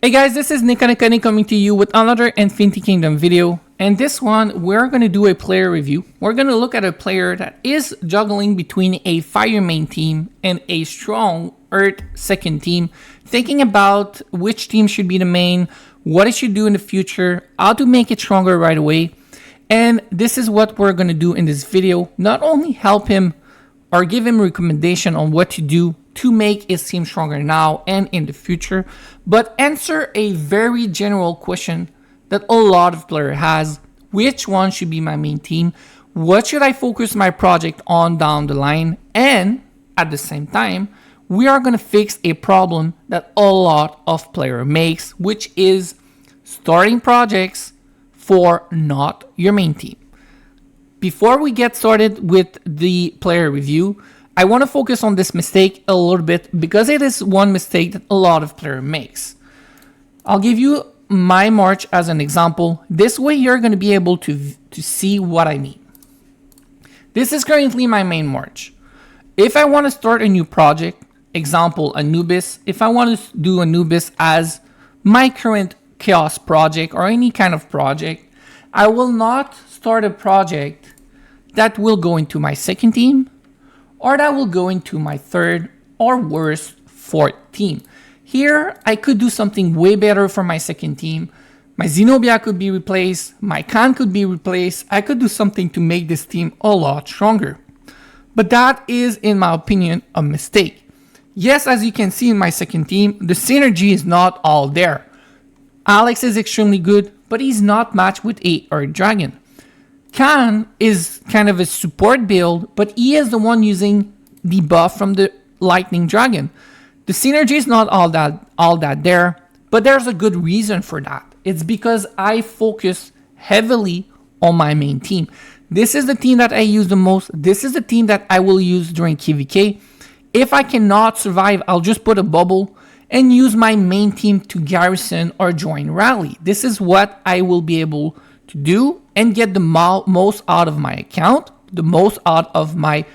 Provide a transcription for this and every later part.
Hey guys, this is Nikanekani coming to you with another Infinity Kingdom video. And this one, we're going to do a player review. We're going to look at a player that is juggling between a fire main team and a strong earth second team, thinking about which team should be the main, what it should do in the future, how to make it stronger right away. And this is what we're going to do in this video. Not only help him or give him recommendation on what to do to make his team stronger now and in the future, but answer a very general question that a lot of players has. Which one should be my main team? What should I focus my project on down the line? And at the same time, we are going to fix a problem that a lot of players makes, which is starting projects for not your main team. Before we get started with the player review, I want to focus on this mistake a little bit because it is one mistake that a lot of players makes. I'll give you my March as an example. This way you're going to be able to see what I mean. This is currently my main March. If I want to start a new project, example Anubis, if I want to do Anubis as my current chaos project or any kind of project, I will not start a project that will go into my second team or that will go into my third or worse fourth team. Here, I could do something way better for my second team. My Zenobia could be replaced, my Khan could be replaced. I could do something to make this team a lot stronger. But that is, in my opinion, a mistake. Yes, as you can see in my second team, the synergy is not all there. Alex is extremely good, but he's not matched with a Earth Dragon. Khan is kind of a support build, but he is the one using the buff from the Lightning Dragon. The synergy is not all that there, but there's a good reason for that. It's because I focus heavily on my main team. This is the team that I use the most. This is the team that I will use during KVK. If I cannot survive, I'll just put a bubble and use my main team to garrison or join rally. This is what I will be able to do and get the most out of my account, the most out of my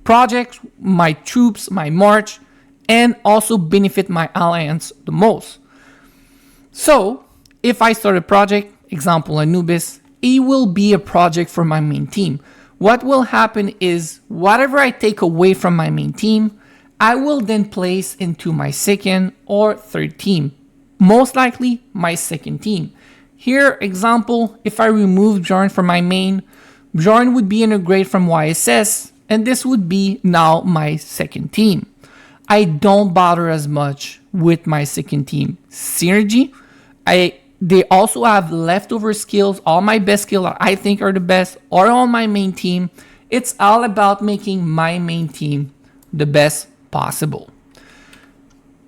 projects, my troops, my march, and also benefit my alliance the most. So if I start a project, example Anubis, it will be a project for my main team. What will happen is whatever I take away from my main team, I will then place into my second or third team. Most likely my second team. Here, example, if I remove Bjorn from my main, Bjorn would be integrated from YSS, and this would be now my second team. I don't bother as much with my second team synergy. They also have leftover skills, all my best skills that I think are the best, or on my main team. It's all about making my main team the best possible.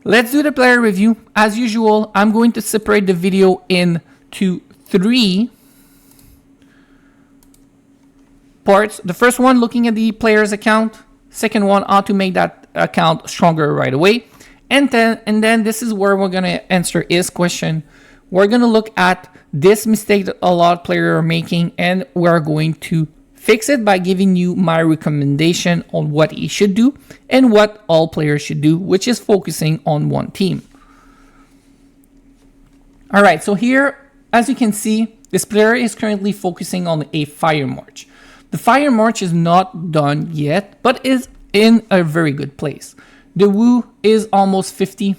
Let's do the player review. As usual, I'm going to separate the video into 3 parts. The first one, looking at the player's account. Second one, how to make that account stronger right away. And then this is where we're going to answer his question. We're going to look at this mistake that a lot of players are making, and we're going to fix it by giving you my recommendation on what he should do and what all players should do, which is focusing on one team. All right, so here, as you can see, this player is currently focusing on a Fire March. The Fire March is not done yet, but is in a very good place. The Wu is almost 50,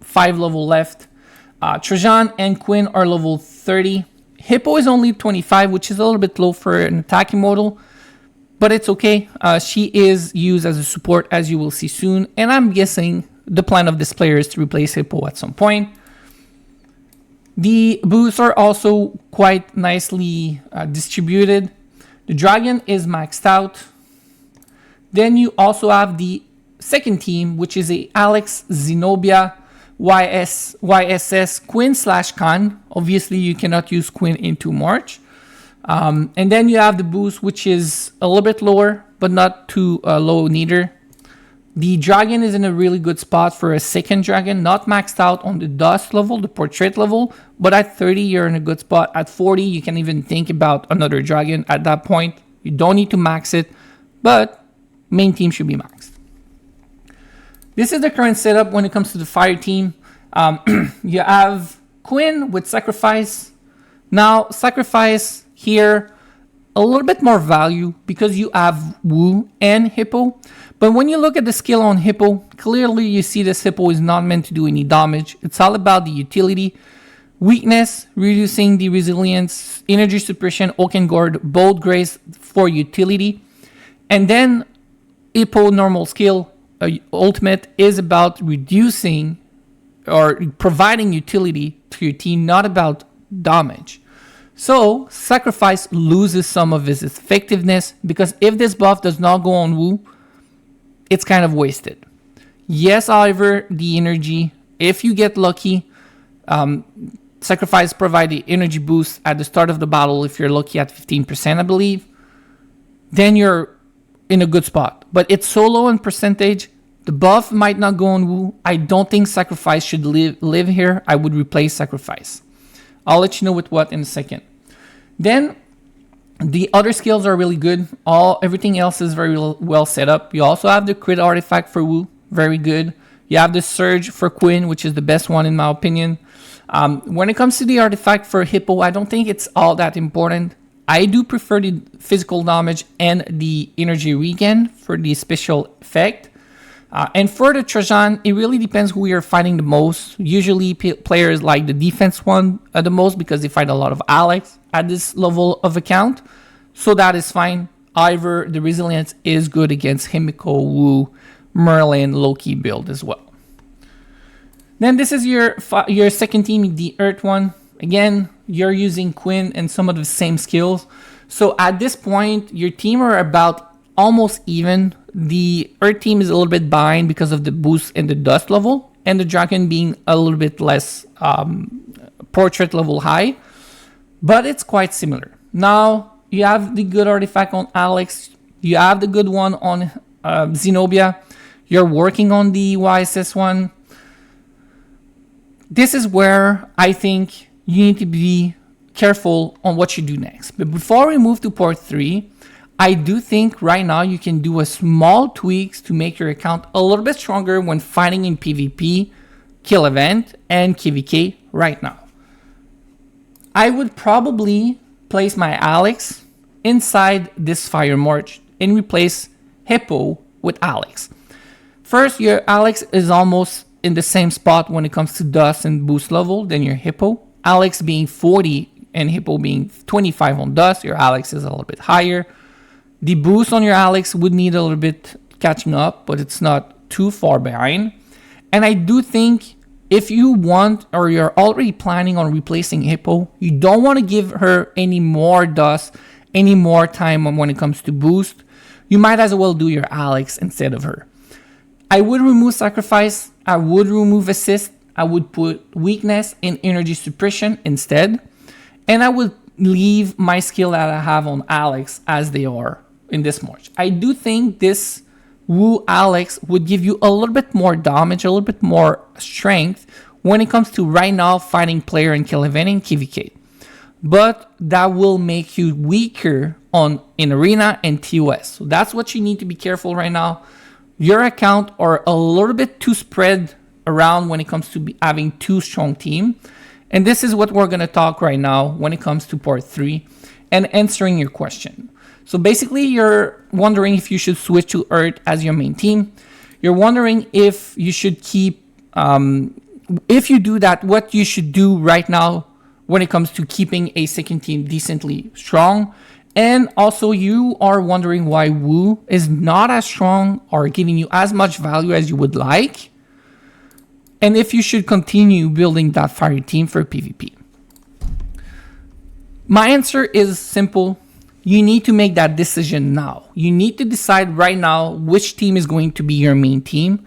5 level left. Trajan and Quinn are level 30. Hippo is only 25, which is a little bit low for an attacking model, but it's okay. She is used as a support, as you will see soon, and I'm guessing the plan of this player is to replace Hippo at some point. The boosts are also quite nicely distributed. The Dragon is maxed out. Then you also have the second team, which is a Alex, Zenobia, YSS, Quinn / Khan. Obviously, you cannot use Quinn into March. And then you have the boost, which is a little bit lower, but not too low neither. The Dragon is in a really good spot for a second Dragon, not maxed out on the Dust level, the Portrait level, but at 30, you're in a good spot. At 40, you can even think about another Dragon at that point. You don't need to max it, but main team should be maxed. This is the current setup when it comes to the fire team. You have Quinn with Sacrifice. Now, Sacrifice here, a little bit more value because you have Wu and Hippo. But when you look at the skill on Hippo, clearly you see this Hippo is not meant to do any damage. It's all about the utility. Weakness, reducing the resilience, energy suppression, Oaken Guard, Bold Grace for utility. And then Hippo normal skill, ultimate, is about reducing or providing utility to your team, not about damage. So Sacrifice loses some of its effectiveness because if this buff does not go on Wu, it's kind of wasted. Yes, however, the energy, if you get lucky, Sacrifice provide the energy boost at the start of the battle if you're lucky at 15%, I believe. Then you're in a good spot. But it's so low in percentage, the buff might not go on Wu. I don't think Sacrifice should live here. I would replace Sacrifice. I'll let you know with what in a second. Then the other skills are really good. Everything else is very well set up. You also have the crit artifact for Wu, very good. You have the surge for Quinn, which is the best one in my opinion. When it comes to the artifact for Hippo, I don't think it's all that important. I do prefer the physical damage and the energy regen for the special effect. And for the Trajan, it really depends who you're fighting the most. Usually players like the defense one the most because they fight a lot of Alex at this level of account. So that is fine. However, the resilience is good against Himiko, Wu, Merlin, Loki build as well. Then this is your second team, the Earth one. Again, you're using Quinn and some of the same skills. So at this point, your team are about almost even. The Earth team is a little bit behind because of the boost and the dust level, and the Dragon being a little bit less portrait level high, but it's quite similar. Now, you have the good artifact on Alex, you have the good one on Zenobia, you're working on the YSS one. This is where I think you need to be careful on what you do next. But before we move to port 3, I do think right now you can do a small tweaks to make your account a little bit stronger when fighting in PvP, Kill Event, and KVK right now. I would probably place my Alex inside this Fire March and replace Hippo with Alex. First, your Alex is almost in the same spot when it comes to dust and boost level than your Hippo. Alex being 40 and Hippo being 25 on dust, your Alex is a little bit higher. The boost on your Alex would need a little bit catching up, but it's not too far behind. And I do think if you want or you're already planning on replacing Hippo, you don't want to give her any more dust, any more time when it comes to boost. You might as well do your Alex instead of her. I would remove Sacrifice, I would remove Assist, I would put Weakness and Energy Suppression instead, and I would leave my skill that I have on Alex as they are in this March. I do think this Wu Alex would give you a little bit more damage, a little bit more strength when it comes to right now fighting player and Kill Event and KVK. But that will make you weaker in Arena and TOS. So that's what you need to be careful right now. Your account are a little bit too spread around when it comes to having two strong team. And this is what we're going to talk right now when it comes to part 3 and answering your question. So basically you're wondering if you should switch to Earth as your main team. You're wondering if you should keep, if you do that, what you should do right now when it comes to keeping a second team decently strong. And also you are wondering why Wu is not as strong or giving you as much value as you would like. And if you should continue building that fire team for PvP. My answer is simple. You need to make that decision now. You need to decide right now which team is going to be your main team.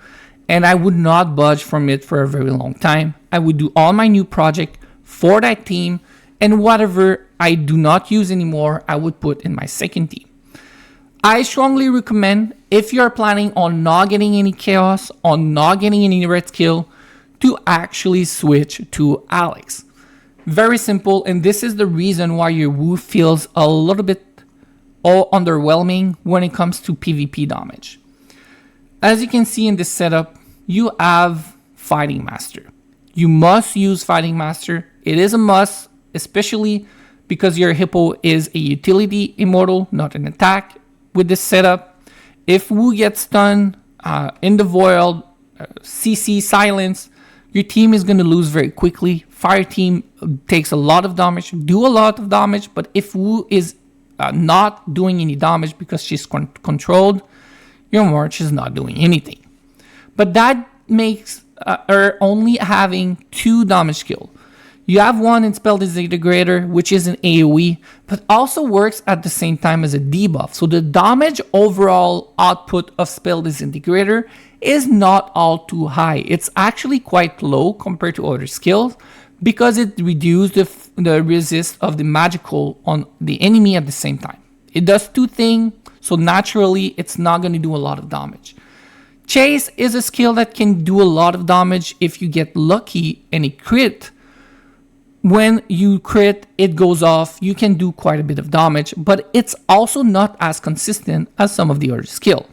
And I would not budge from it for a very long time. I would do all my new project for that team. And whatever I do not use anymore, I would put in my second team. I strongly recommend, if you're planning on not getting any chaos, on not getting any red skill, to actually switch to Alex. Very simple, and this is the reason why your Wu feels a little bit underwhelming when it comes to PvP damage. As you can see in this setup, you have Fighting Master. You must use Fighting Master. It is a must, especially because your Hippo is a utility immortal, not an attack. With this setup, if Wu gets stunned in the Void, CC silence, your team is going to lose very quickly. Fire team takes a lot of damage, do a lot of damage, but if Wu is not doing any damage because she's controlled, your March is not doing anything. But that makes her only having 2 damage skill. You have one in Spell Disintegrator, which is an AoE, but also works at the same time as a debuff. So the damage overall output of Spell Disintegrator is not all too high. It's actually quite low compared to other skills because it reduces the resist of the magical on the enemy at the same time. It does 2 things, so naturally it's not going to do a lot of damage. Chase is a skill that can do a lot of damage if you get lucky and it crit. When you crit, it goes off. You can do quite a bit of damage, but it's also not as consistent as some of the other skill.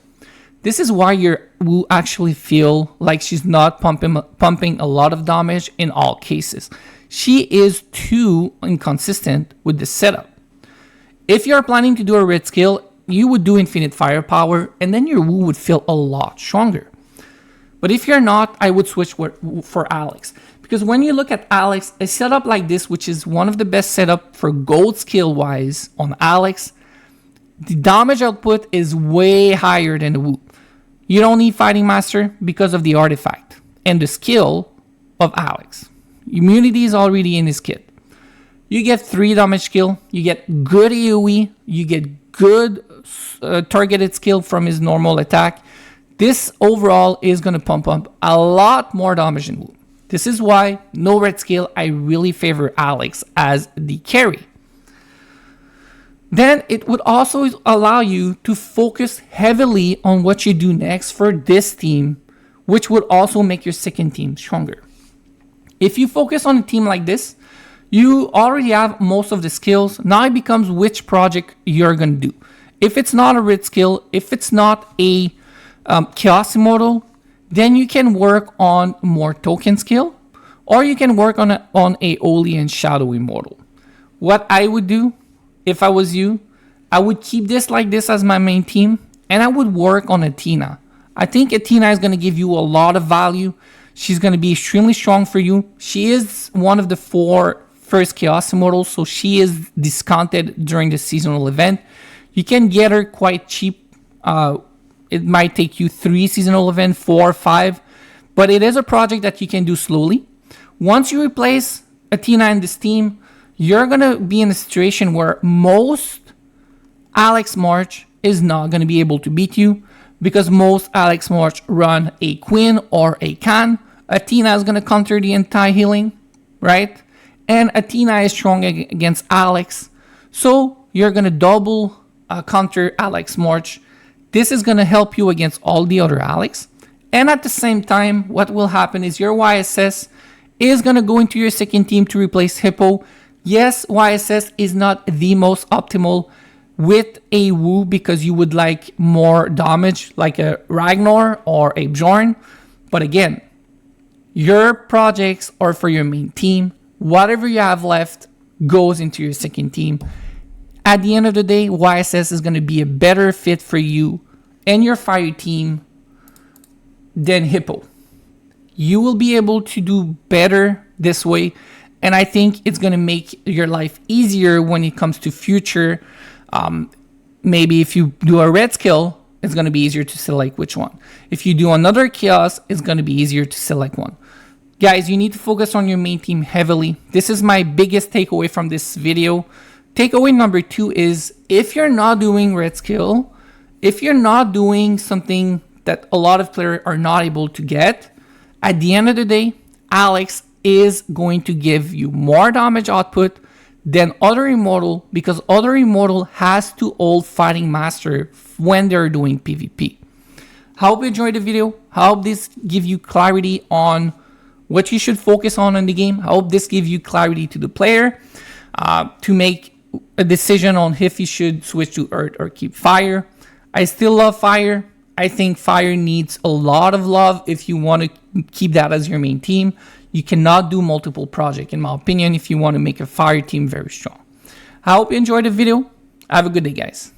This is why your Wu actually feel like she's not pumping a lot of damage in all cases. She is too inconsistent with the setup. If you're planning to do a red skill, you would do Infinite Firepower, and then your Wu would feel a lot stronger. But if you're not, I would switch for Alex. Because when you look at Alex, a setup like this, which is one of the best setup for gold skill wise on Alex, the damage output is way higher than the Wu. You don't need Fighting Master because of the artifact and the skill of Alex. Immunity is already in his kit. You get 3 damage skill, you get good AoE, you get good targeted skill from his normal attack. This overall is going to pump up a lot more damage than Wu. This is why, no red skill, I really favor Alex as the carry. Then it would also allow you to focus heavily on what you do next for this team, which would also make your second team stronger. If you focus on a team like this, you already have most of the skills. Now it becomes which project you're going to do. If it's not a red skill, if it's not a Chaos Immortal, then you can work on more token skill, or you can work on a Holy and Shadow Immortal. What I would do, if I was you, I would keep this like this as my main team, and I would work on Athena. I think Athena is going to give you a lot of value. She's going to be extremely strong for you. She is one of the 4 first Chaos Immortals, so she is discounted during the seasonal event. You can get her quite cheap. It might take you 3 seasonal events, 4 or 5, but it is a project that you can do slowly. Once you replace Athena in this team, you're going to be in a situation where most Alex March is not going to be able to beat you because most Alex March run a Queen or a Khan. Athena is going to counter the anti-healing, right? And Athena is strong against Alex. So you're going to double counter Alex March. This is going to help you against all the other Alex. And at the same time, what will happen is your YSS is going to go into your second team to replace Hippo. Yes, YSS is not the most optimal with a Wu because you would like more damage like a Ragnar or a Bjorn. But again, your projects are for your main team. Whatever you have left goes into your second team. At the end of the day, YSS is going to be a better fit for you and your fire team than Hippo. You will be able to do better this way, and I think it's going to make your life easier when it comes to future. Maybe if you do a red skill, it's going to be easier to select which one. If you do another chaos, it's going to be easier to select one. Guys, you need to focus on your main team heavily. This is my biggest takeaway from this video. Takeaway number 2 is if you're not doing red skill, if you're not doing something that a lot of players are not able to get, at the end of the day, Alex is going to give you more damage output than other Immortal because other Immortal has to hold Fighting Master when they're doing PvP. I hope you enjoyed the video. I hope this give you clarity on what you should focus on in the game. I hope this gives you clarity to the player to make a decision on if you should switch to Earth or keep Fire. I still love Fire. I think fire needs a lot of love if you want to keep that as your main team. You cannot do multiple projects, in my opinion, if you want to make a fire team very strong. I hope you enjoyed the video. Have a good day, guys.